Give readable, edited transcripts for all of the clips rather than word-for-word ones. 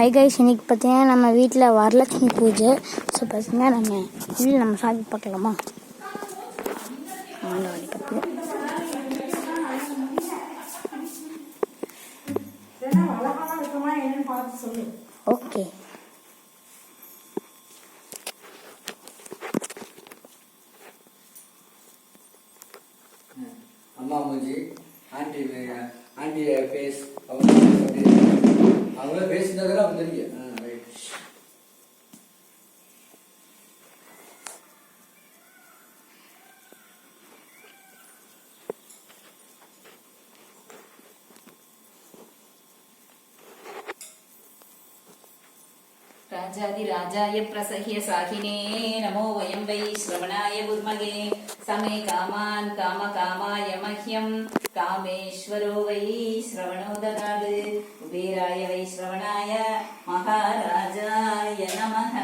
Hi guys, இன்னைக்கு பார்த்தீங்கன்னா நம்ம வீட்டில் வரலட்சுமி பூஜை. ஸோ பார்த்தீங்கன்னா நம்ம சாமி பார்க்கலாமா? ஓகே. அம்மா மூஞ்சி, ஆண்டி ஃபேஸ், அவங்கள பேசினதெல்லாம் தெரியும். ராஜாதி ராஜாய பிரசஹ்ய சாகினே நமோ வயம் வை ஸ்ரவணாய குர்மகே சமே காமான் காம காமாய மஹ்யம் காமேஸ்வரோ வை ஸ்ரவணோ ததாது குபேராய வை ஸ்ரவணாய மகாராஜாய நமஹ.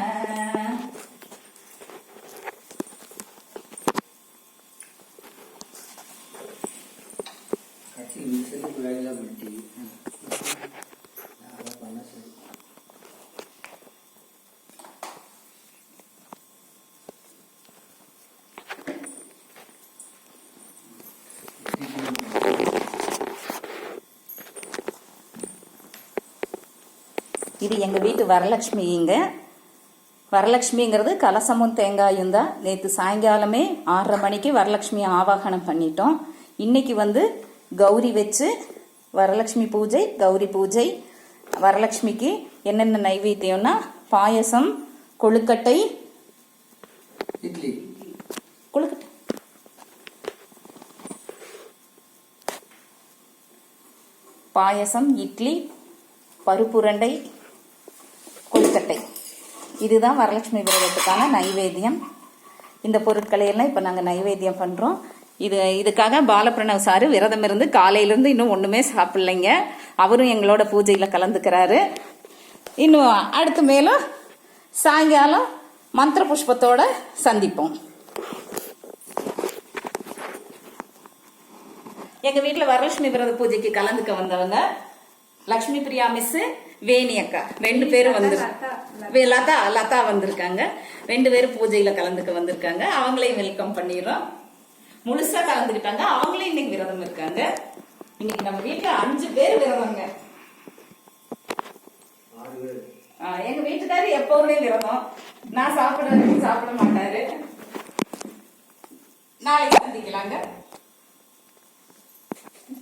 இது எங்கள் வீட்டு வரலட்சுமிங்க. வரலட்சுமிங்கிறது கலசமும் தேங்காயும் தான். நேற்று சாயங்காலமே 6:30 மணிக்கு வரலட்சுமி ஆவாகனம் பண்ணிட்டோம். இன்னைக்கு கௌரி வச்சு வரலட்சுமி பூஜை, கௌரி பூஜை. வரலட்சுமிக்கு என்னென்ன நைவேத்தியம்னா பாயசம், கொழுக்கட்டை, இட்லி, கொழுக்கட்டை, பாயசம், இட்லி, பருப்புரண்டை, கொழுக்கட்டை. இதுதான் வரலட்சுமி விரதத்துக்கான நைவேத்தியம். இந்த பொருட்களை எல்லாம் இப்போ நாங்கள் நைவேத்தியம் பண்ணுறோம். இதுக்காக பாலபிரணவ் சாரு விரதம் இருந்து காலையிலேருந்து இன்னும் ஒன்றுமே சாப்பிட்லைங்க. அவரும் எங்களோட பூஜையில் கலந்துக்கிறாரு. இன்னும் அடுத்து மேலும் சாயங்காலம் மந்திர புஷ்பத்தோட சந்திப்போம். எங்கள் வீட்டில் வரலட்சுமி விரத பூஜைக்கு கலந்துக்க வந்தவங்க லக்ஷ்மி பிரியா மிஸ், வேணி அக்கா 2 பேரும் லதா வந்திருக்காங்க. 2 பேரும் பூஜையில கலந்துக்க வந்திருக்காங்க. அவங்களையும் வெல்கம் பண்ணிடுறோம். முழுசா கலந்துக்கிட்டாங்க. அவங்களையும் இன்னைக்கு விரதம் இருக்காங்க. இன்னைக்கு நம்ம வீட்டுல 5 பேர் விரதங்க. எங்க வீட்டுக்காரு எப்பவுமே விரதம். நான் சாப்பிட மாட்டாரு. நாளைக்கு சந்திக்கலாங்க.